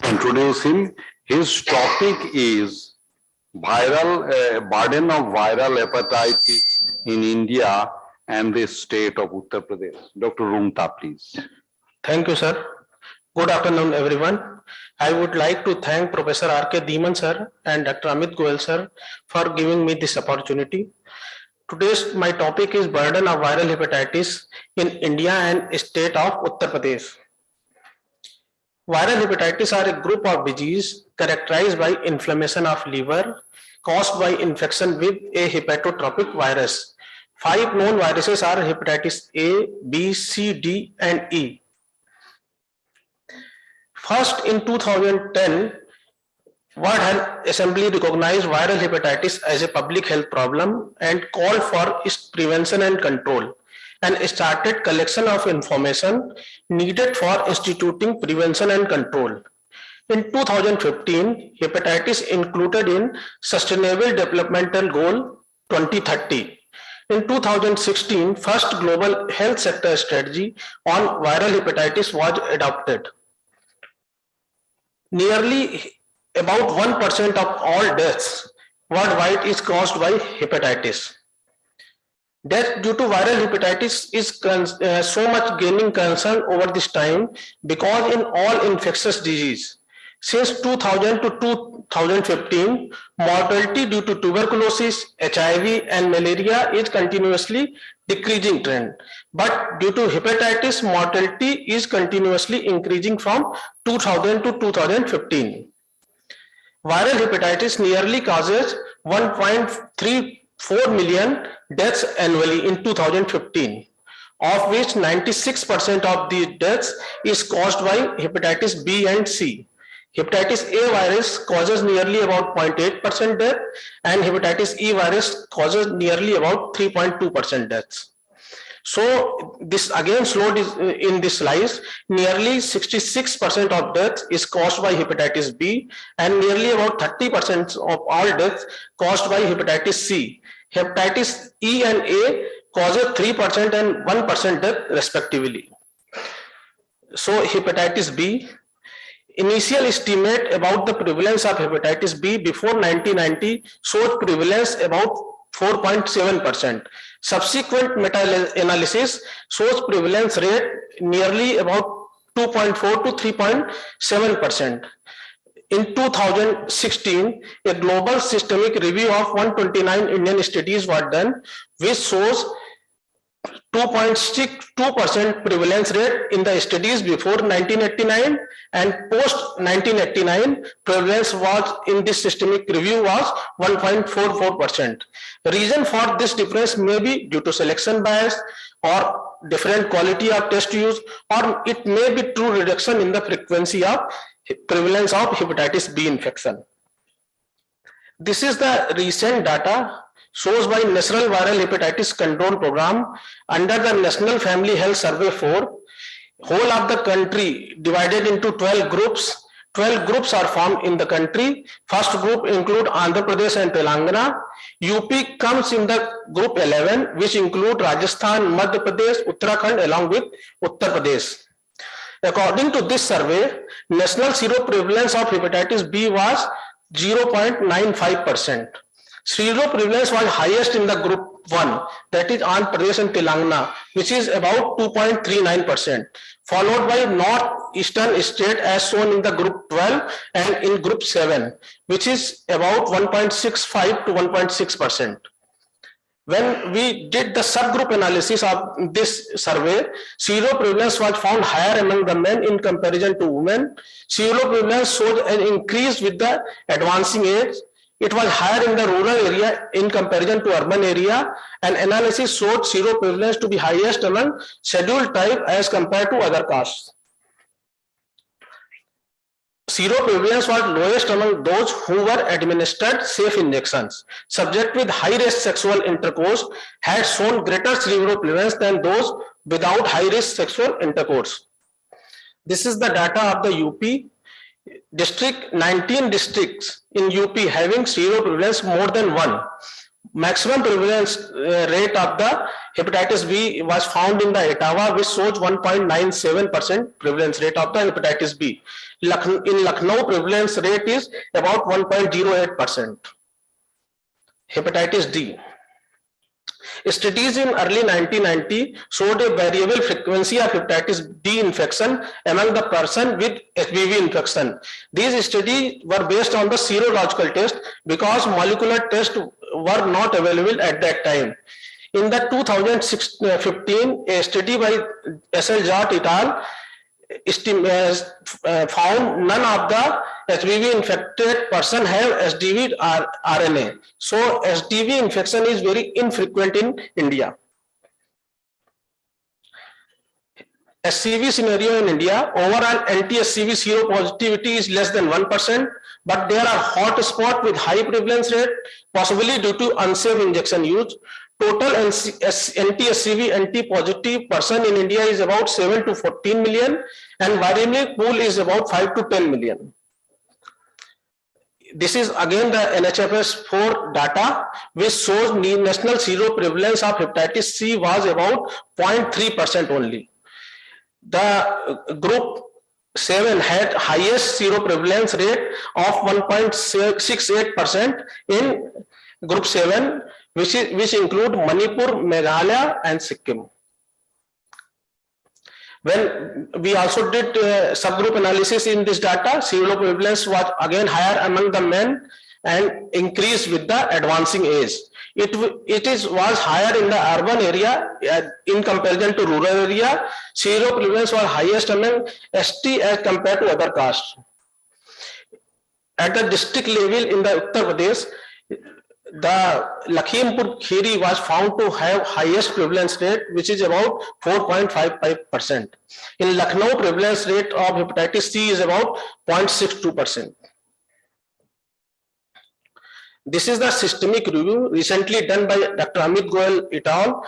Introduce him. His topic is viral burden of viral hepatitis in India and the state of Uttar Pradesh. Dr. Rumta, please. Thank you, sir. Good afternoon, everyone. I would like to thank Professor R.K. Deeman, sir, and Dr. Amit Goel, sir, for giving me this opportunity. Today's my topic is burden of viral hepatitis in India and state of Uttar Pradesh. Viral hepatitis are a group of disease characterized by inflammation of liver caused by infection with a hepatotropic virus. 5 known viruses are hepatitis A, B, C, D, and E. First, in 2010, World Health Assembly recognized viral hepatitis as a public health problem and called for its prevention and control, and started collection of information needed for instituting prevention and control. In 2015, hepatitis included in Sustainable Developmental Goal 2030. In 2016, first global health sector strategy on viral hepatitis was adopted. Nearly about 1% of all deaths worldwide is caused by hepatitis. Death due to viral hepatitis is so much gaining concern over this time because in all infectious disease, since 2000 to 2015, mortality due to tuberculosis, HIV and malaria is continuously decreasing trend. But due to hepatitis, mortality is continuously increasing from 2000 to 2015. Viral hepatitis nearly causes 1.34 million deaths annually in 2015, of which 96% of the deaths is caused by hepatitis B and C. Hepatitis A virus causes nearly about 0.8% death, and hepatitis E virus causes nearly about 3.2% deaths. So this again slowed in this slice, nearly 66% of death is caused by hepatitis B and nearly about 30% of all deaths caused by hepatitis C. Hepatitis E and A causes 3% and 1% death respectively. So hepatitis B, initial estimate about the prevalence of hepatitis B before 1990 showed prevalence about 4.7%. Subsequent meta-analysis shows prevalence rate nearly about 2.4 to 3.7%. In 2016, a global systemic review of 129 Indian studies was done, which shows 2.62% prevalence rate in the studies before 1989, and post 1989 prevalence was in this systemic review was 1.44%. The reason for this difference may be due to selection bias or different quality of test used, or it may be true reduction in the frequency of prevalence of hepatitis B infection. This is the recent data shows by National Viral Hepatitis Control Program under the National Family Health Survey 4. Whole of the country divided into 12 groups. 12 groups are formed in the country. First group include Andhra Pradesh and Telangana. UP comes in the group 11, which include Rajasthan, Madhya Pradesh, Uttarakhand along with Uttar Pradesh. According to this survey, national seroprevalence of hepatitis B was 0.95%. Seroprevalence was highest in the group 1, that is Andhra Pradesh and Telangana, which is about 2.39%, followed by northeastern state as shown in the group 12 and in group 7, which is about 1.65 to 1.6%. When we did the subgroup analysis of this survey, seroprevalence was found higher among the men in comparison to women. Seroprevalence showed an increase with the advancing age. It was higher in the rural area in comparison to urban area, and analysis showed seroprevalence to be highest among scheduled tribe as compared to other castes. Seroprevalence was lowest among those who were administered safe injections. Subjects with high-risk sexual intercourse had shown greater seroprevalence than those without high-risk sexual intercourse. This is the data of the UP. 19 districts in UP having seroprevalence more than 1. Maximum prevalence rate of the hepatitis B was found in the Etawah, which shows 1.97% prevalence rate of the hepatitis B. In Lucknow, prevalence rate is about 1.08%. Hepatitis D. Studies in early 1990 showed a variable frequency of hepatitis D infection among the person with HBV infection. These studies were based on the serological test because molecular tests were not available at that time. In the 2015, a study by S.L. Jat et al. Found none of the HBV infected person have HDV RNA. So HDV infection is very infrequent in India. HCV scenario in India, overall anti-HCV seropositivity is less than 1%, but there are hot spots with high prevalence rate, possibly due to unsafe injection use. Total anti-HCV anti-positive person in India is about 7 to 14 million, and viremic pool is about 5 to 10 million. This is again the NHFS 4 data, which shows national seroprevalence of hepatitis C was about 0.3% only. The group 7 had highest seroprevalence rate of 1.68% in group 7, which include Manipur, Meghalaya and Sikkim. When we also did subgroup analysis in this data, seroprevalence was again higher among the men and increased with the advancing age. It was higher in the urban area in comparison to rural area. Seroprevalence was highest among ST as compared to other castes. At the district level in the Uttar Pradesh, the Lakhimpur Kheri was found to have highest prevalence rate, which is about 4.55%. In Lucknow, prevalence rate of hepatitis C is about 0.62%. This is the systemic review recently done by Dr. Amit Goel et al.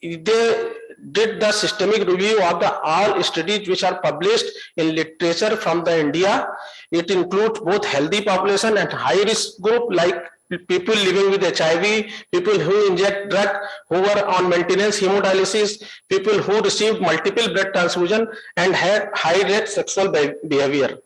They did the systemic review of the all studies which are published in literature from the India. It includes both healthy population and high risk group like people living with HIV, people who inject drug, who were on maintenance hemodialysis, people who received multiple blood transfusion and had high rate sexual behavior.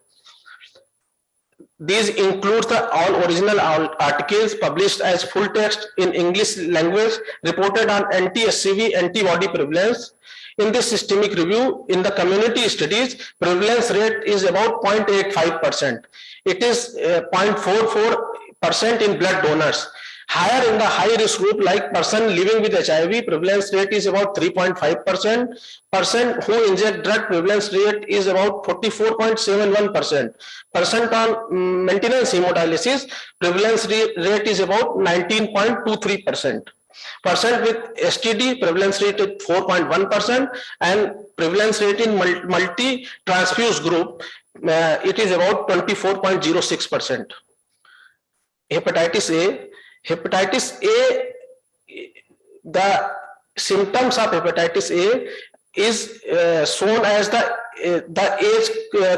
These include all original articles published as full text in English language reported on anti-HCV antibody prevalence. In this systemic review, in the community studies, prevalence rate is about 0.85%. It is 0.44% in blood donors. Higher in the high risk group like person living with HIV, prevalence rate is about 3.5%. Person who inject drug, prevalence rate is about 44.71%. Person on maintenance hemodialysis, prevalence rate is about 19.23%. Person with STD, prevalence rate is 4.1%, and prevalence rate in multi-transfuse group, it is about 24.06%. Hepatitis A. Hepatitis A, the symptoms of hepatitis A is shown as the age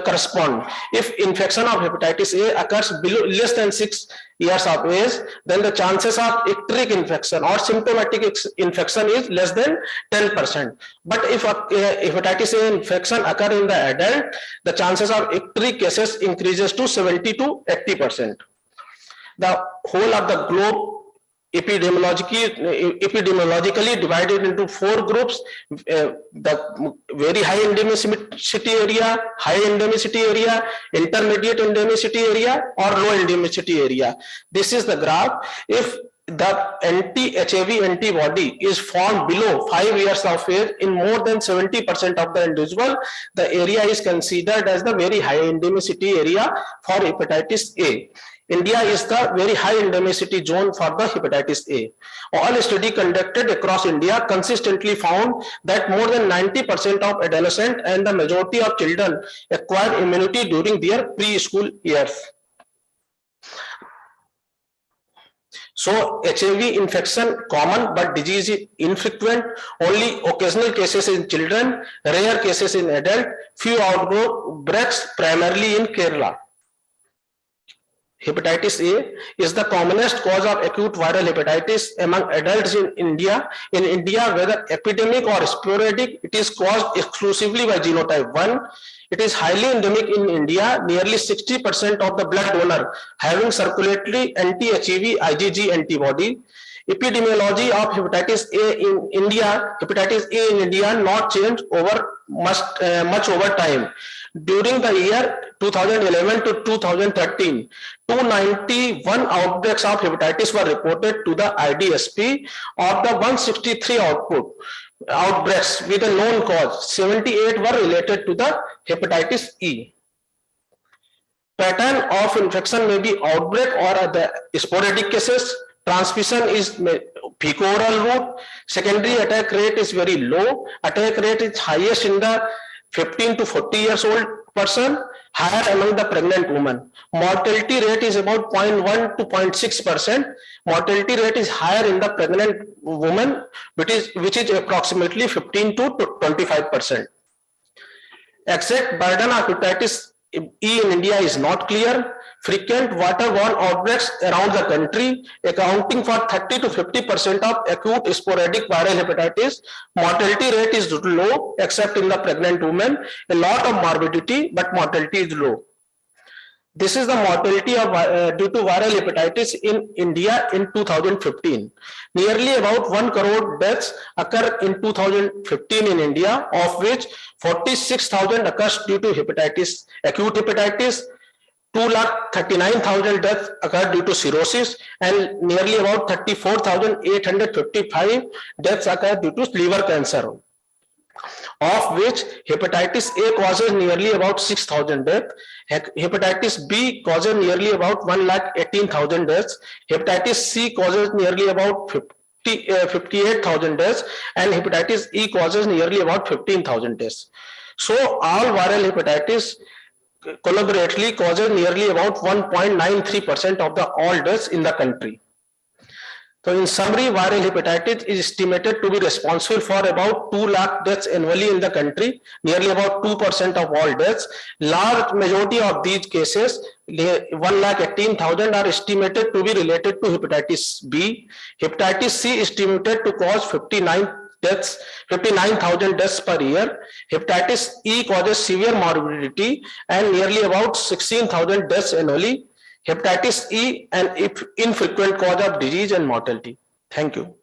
correspond. If infection of hepatitis A occurs below less than 6 years of age, then the chances of icteric infection or symptomatic infection is less than 10%. But if hepatitis A infection occur in the adult, the chances of icteric cases increases to 70 to 80%. The whole of the globe epidemiologically divided into 4 groups: the very high endemicity area, high endemicity area, intermediate endemicity area, or low endemicity area. This is the graph. If the anti-HIV antibody is formed below 5 years of age in more than 70% of the individual, the area is considered as the very high endemicity area for hepatitis A. India is the very high endemicity zone for the hepatitis A. All studies conducted across India consistently found that more than 90% of adolescents and the majority of children acquire immunity during their preschool years. So HIV infection common, but disease is infrequent, only occasional cases in children, rare cases in adult, few outbreaks primarily in Kerala. Hepatitis A is the commonest cause of acute viral hepatitis among adults in India. In India, whether epidemic or sporadic, it is caused exclusively by genotype 1. It is highly endemic in India. Nearly 60% of the blood donor having circulatory anti-HIV IgG antibody. Epidemiology of hepatitis A in India, not changed over much over time. During the year 2011 to 2013, 291 outbreaks of hepatitis were reported to the IDSP. Of the 163 outbreaks with a known cause, 78 were related to the hepatitis E. Pattern of infection may be outbreak or the sporadic cases. Transmission is fecal-oral route. Secondary attack rate is very low. Attack rate is highest in the 15 to 40 years old person, higher among the pregnant woman. Mortality rate is about 0.1 to 0.6%. Mortality rate is higher in the pregnant woman, which is approximately 15 to 25%. Exact burden of hepatitis E in India is not clear. Frequent waterborne outbreaks around the country, accounting for 30 to 50% of acute sporadic viral hepatitis. Mortality rate is low, except in the pregnant woman. A lot of morbidity, but mortality is low. This is the mortality of due to viral hepatitis in India in 2015. Nearly about 1 crore deaths occur in 2015 in India, of which 46,000 occurs due to hepatitis, acute hepatitis. 2,39,000 deaths occur due to cirrhosis, and nearly about 34,855 deaths occur due to liver cancer, of which hepatitis A causes nearly about 6,000 deaths, hepatitis B causes nearly about 1,18,000 deaths, hepatitis C causes nearly about 58,000 deaths, and hepatitis E causes nearly about 15,000 deaths. So all viral hepatitis collaboratively causes nearly about 1.93% of the all deaths in the country. So in summary, viral hepatitis is estimated to be responsible for about 2 lakh deaths annually in the country, nearly about 2% of all deaths. Large majority of these cases, 1,18,000, are estimated to be related to hepatitis B. Hepatitis C is estimated to cause 59,000 deaths per year. Hepatitis E causes severe morbidity and nearly about 16,000 deaths annually. Hepatitis E an infrequent cause of disease and mortality. Thank you.